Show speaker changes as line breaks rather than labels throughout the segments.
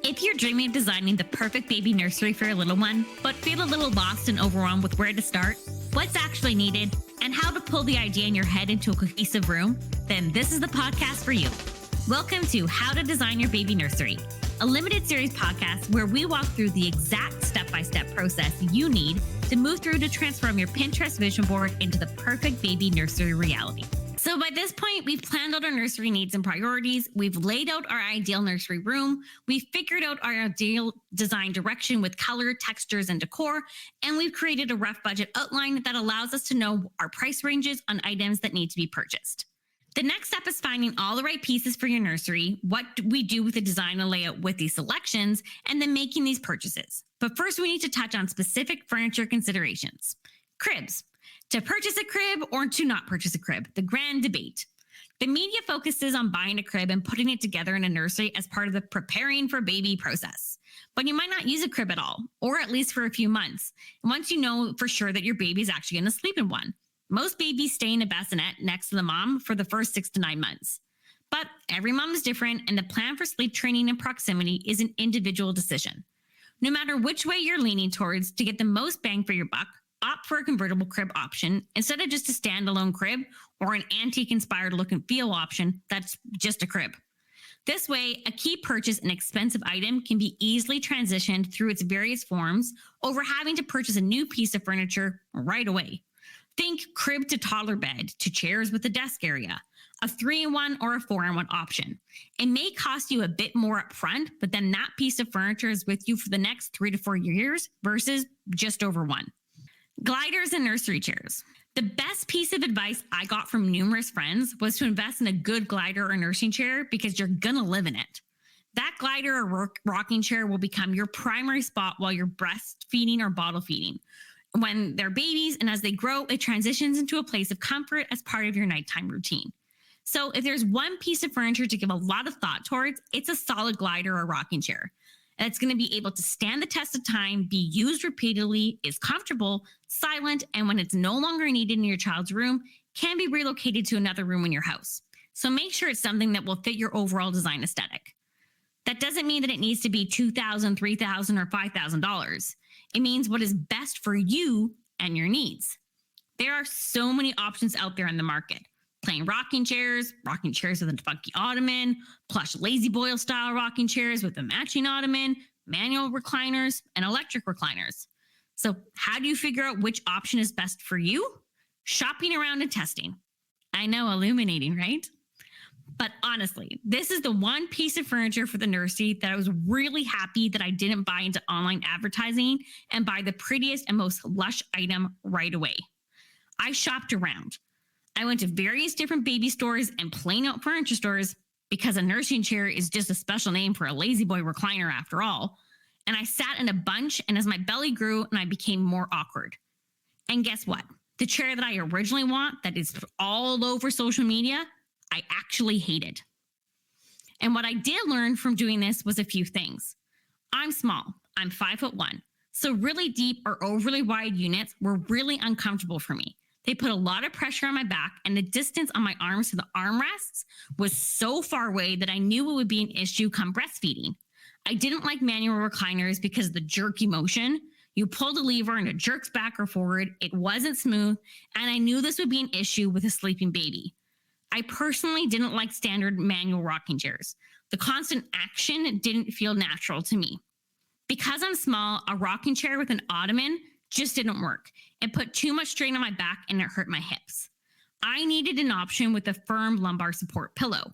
If you're dreaming of designing the perfect baby nursery for your little one, but feel a little lost and overwhelmed with where to start, what's actually needed, and how to pull the idea in your head into a cohesive room, then this is the podcast for you. Welcome to How to Design Your Baby Nursery, a limited series podcast where we walk through the exact step-by-step process you need to move through to transform your Pinterest vision board into the perfect baby nursery reality. So by this point, we've planned out our nursery needs and priorities. We've laid out our ideal nursery room. We've figured out our ideal design direction with color, textures, and decor. And we've created a rough budget outline that allows us to know our price ranges on items that need to be purchased. The next step is finding all the right pieces for your nursery, what we do with the design and layout with these selections, and then making these purchases. But first, we need to touch on specific furniture considerations. Cribs. To purchase a crib or to not purchase a crib, the grand debate. The media focuses on buying a crib and putting it together in a nursery as part of the preparing for baby process. But you might not use a crib at all, or at least for a few months, once you know for sure that your baby is actually going to sleep in one. Most babies stay in a bassinet next to the mom for the first 6 to 9 months. But every mom is different, and the plan for sleep training and proximity is an individual decision. No matter which way you're leaning towards, to get the most bang for your buck, opt for a convertible crib option instead of just a standalone crib or an antique-inspired look and feel option that's just a crib. This way, a key purchase and expensive item can be easily transitioned through its various forms over having to purchase a new piece of furniture right away. Think crib to toddler bed to chairs with a desk area, a 3-in-1 or a 4-in-1 option. It may cost you a bit more upfront, but then that piece of furniture is with you for the next 3 to 4 years versus just over one. Gliders and nursery chairs. The best piece of advice I got from numerous friends was to invest in a good glider or nursing chair because you're gonna live in it. That glider or rocking chair will become your primary spot while you're breastfeeding or bottle feeding. When they're babies and as they grow, it transitions into a place of comfort as part of your nighttime routine. So if there's one piece of furniture to give a lot of thought towards, it's a solid glider or rocking chair. And it's going to be able to stand the test of time, be used repeatedly, is comfortable, silent, and when it's no longer needed in your child's room, can be relocated to another room in your house. So make sure it's something that will fit your overall design aesthetic. That doesn't mean that it needs to be $2,000, $3,000, or $5,000. It means what is best for you and your needs. There are so many options out there in the market. Plain rocking chairs with a funky ottoman, plush lazy boy style rocking chairs with a matching ottoman, manual recliners, and electric recliners. So how do you figure out which option is best for you? Shopping around and testing. I know, illuminating, right? But honestly, this is the one piece of furniture for the nursery that I was really happy that I didn't buy into online advertising and buy the prettiest and most lush item right away. I shopped around. I went to various different baby stores and plain out furniture stores because a nursing chair is just a special name for a lazy boy recliner after all. And I sat in a bunch, and as my belly grew and I became more awkward. And guess what? The chair that I originally want that is all over social media, I actually hated. And what I did learn from doing this was a few things. I'm small. I'm 5'1". So really deep or overly wide units were really uncomfortable for me. They put a lot of pressure on my back, and the distance on my arms to the armrests was so far away that I knew it would be an issue come breastfeeding. I didn't like manual recliners because of the jerky motion. You pull the lever and it jerks back or forward. It wasn't smooth, and I knew this would be an issue with a sleeping baby. I personally didn't like standard manual rocking chairs. The constant action didn't feel natural to me. Because I'm small, a rocking chair with an ottoman just didn't work. It put too much strain on my back and it hurt my hips. I needed an option with a firm lumbar support pillow.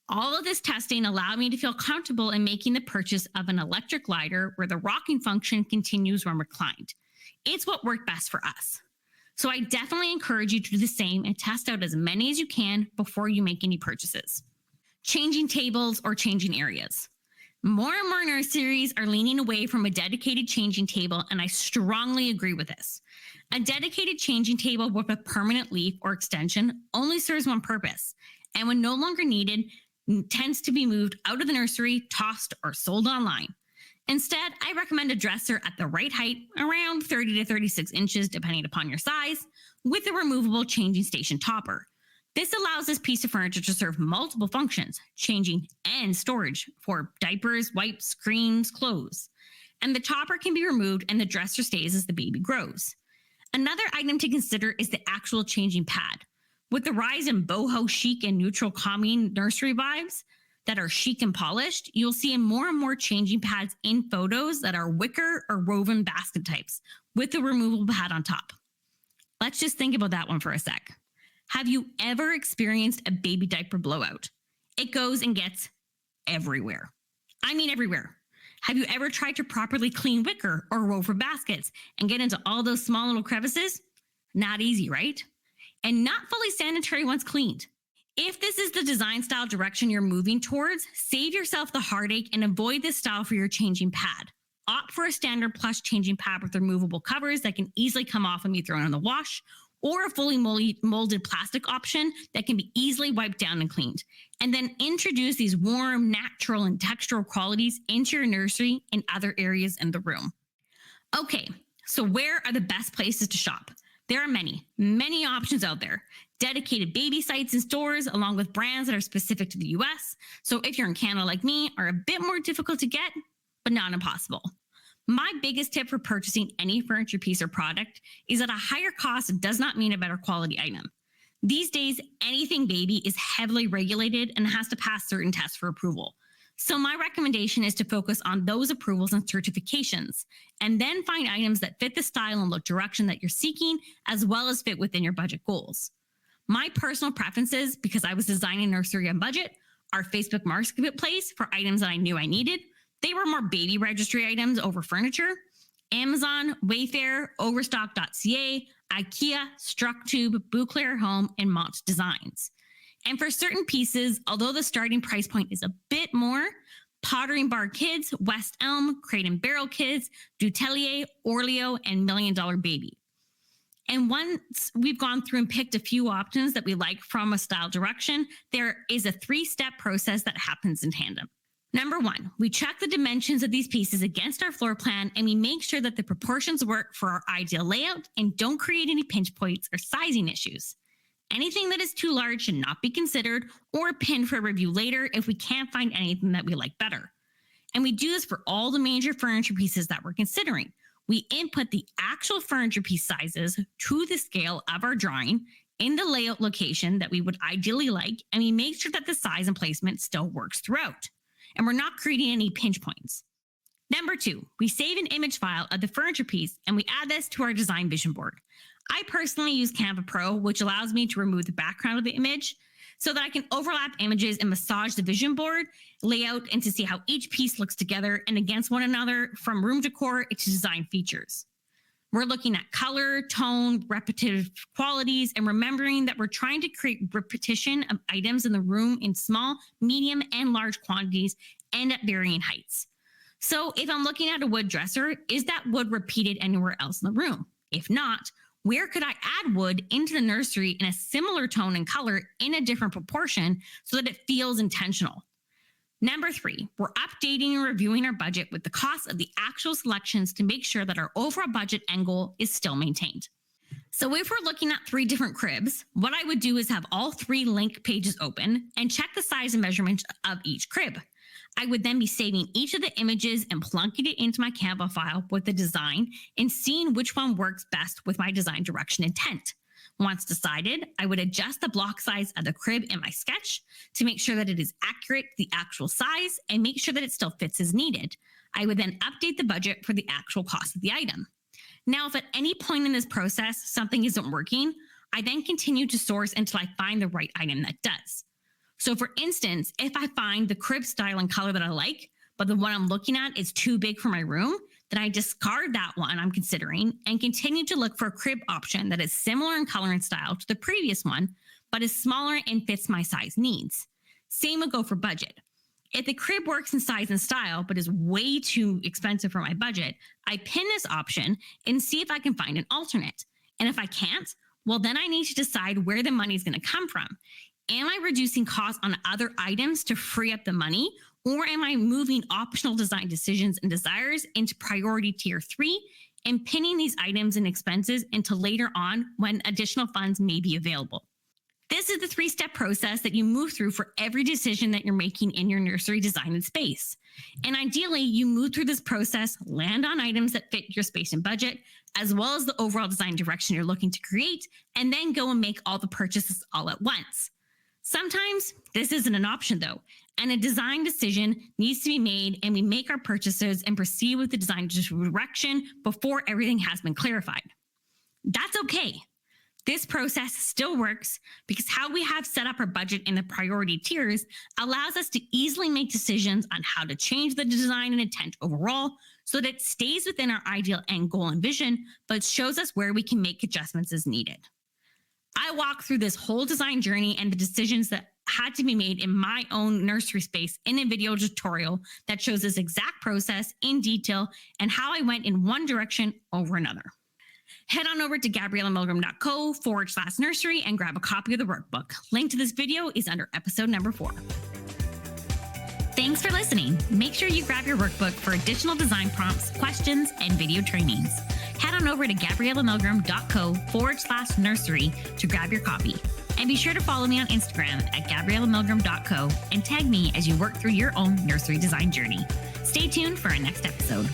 All of this testing allowed me to feel comfortable in making the purchase of an electric glider where the rocking function continues when reclined. It's what worked best for us. So I definitely encourage you to do the same and test out as many as you can before you make any purchases. Changing tables or changing areas. More and more nurseries are leaning away from a dedicated changing table, and I strongly agree with this. A dedicated changing table with a permanent leaf or extension only serves one purpose, and when no longer needed, tends to be moved out of the nursery, tossed, or sold online. Instead, I recommend a dresser at the right height, around 30 to 36 inches, depending upon your size, with a removable changing station topper. This allows this piece of furniture to serve multiple functions, changing and storage for diapers, wipes, screens, clothes. And the topper can be removed and the dresser stays as the baby grows. Another item to consider is the actual changing pad. With the rise in boho chic and neutral calming nursery vibes that are chic and polished, you'll see more and more changing pads in photos that are wicker or woven basket types with a removable pad on top. Let's just think about that one for a sec. Have you ever experienced a baby diaper blowout? It goes and gets everywhere. I mean everywhere. Have you ever tried to properly clean wicker or woven baskets and get into all those small little crevices? Not easy, right? And not fully sanitary once cleaned. If this is the design style direction you're moving towards, save yourself the heartache and avoid this style for your changing pad. Opt for a standard plush changing pad with removable covers that can easily come off and be thrown in the wash, or a fully molded plastic option that can be easily wiped down and cleaned. And then introduce these warm, natural, and textural qualities into your nursery and other areas in the room. Okay, so where are the best places to shop? There are many options out there. Dedicated baby sites and stores, along with brands that are specific to the US. So if you're in Canada like me, are a bit more difficult to get, but not impossible. My biggest tip for purchasing any furniture piece or product is that a higher cost does not mean a better quality item. These days, anything baby is heavily regulated and has to pass certain tests for approval. So my recommendation is to focus on those approvals and certifications, and then find items that fit the style and look direction that you're seeking, as well as fit within your budget goals. My personal preferences, because I was designing nursery on budget, are Facebook Marketplace for items that I knew I needed. They were more baby registry items over furniture. Amazon, Wayfair, Overstock.ca, IKEA, Structube, Bouclair Home, and Mont Designs. And for certain pieces, although the starting price point is a bit more, Pottery Bar Kids, West Elm, Crate and Barrel Kids, Dutelier, Orleo, and Million Dollar Baby. And once we've gone through and picked a few options that we like from a style direction, there is a 3-step process that happens in tandem. Number 1, we check the dimensions of these pieces against our floor plan, and we make sure that the proportions work for our ideal layout and don't create any pinch points or sizing issues. Anything that is too large should not be considered or pinned for a review later if we can't find anything that we like better. And we do this for all the major furniture pieces that we're considering. We input the actual furniture piece sizes to the scale of our drawing in the layout location that we would ideally like, and we make sure that the size and placement still works throughout, and we're not creating any pinch points. Number 2, we save an image file of the furniture piece, and we add this to our design vision board. I personally use Canva Pro, which allows me to remove the background of the image so that I can overlap images and massage the vision board layout and to see how each piece looks together and against one another, from room decor to design features. We're looking at color, tone, repetitive qualities, and remembering that we're trying to create repetition of items in the room in small, medium, and large quantities and at varying heights. So if I'm looking at a wood dresser, is that wood repeated anywhere else in the room? If not, where could I add wood into the nursery in a similar tone and color in a different proportion so that it feels intentional? Number 3, we're updating and reviewing our budget with the cost of the actual selections to make sure that our overall budget end goal is still maintained. So if we're looking at 3 different cribs, what I would do is have all 3 link pages open and check the size and measurements of each crib. I would then be saving each of the images and plunking it into my Canva file with the design and seeing which one works best with my design direction intent. Once decided, I would adjust the block size of the crib in my sketch to make sure that it is accurate to the actual size and make sure that it still fits as needed. I would then update the budget for the actual cost of the item. Now, if at any point in this process something isn't working, I then continue to source until I find the right item that does. So for instance, if I find the crib style and color that I like, but the one I'm looking at is too big for my room, then I discard that one I'm considering and continue to look for a crib option that is similar in color and style to the previous one, but is smaller and fits my size needs. Same would go for budget. If the crib works in size and style, but is way too expensive for my budget, I pin this option and see if I can find an alternate. And if I can't, well, then I need to decide where the money is going to come from. Am I reducing costs on other items to free up the money, or am I moving optional design decisions and desires into priority tier 3 and pinning these items and expenses into later on when additional funds may be available? This is the 3-step process that you move through for every decision that you're making in your nursery design and space. And ideally, you move through this process, land on items that fit your space and budget, as well as the overall design direction you're looking to create, and then go and make all the purchases all at once. Sometimes this isn't an option though, and a design decision needs to be made, and we make our purchases and proceed with the design direction before everything has been clarified. That's okay. This process still works because how we have set up our budget in the priority tiers allows us to easily make decisions on how to change the design and intent overall so that it stays within our ideal end goal and vision, but shows us where we can make adjustments as needed. I walk through this whole design journey and the decisions that had to be made in my own nursery space in a video tutorial that shows this exact process in detail and how I went in one direction over another. Head on over to GabriellaMilgrom.co/nursery and grab a copy of the workbook. Link to this video is under episode number 4. Thanks for listening. Make sure you grab your workbook for additional design prompts, questions, and video trainings. Head on over to GabriellaMilgrom.co/nursery to grab your copy. And be sure to follow me on Instagram at GabriellaMilgrom.co and tag me as you work through your own nursery design journey. Stay tuned for our next episode.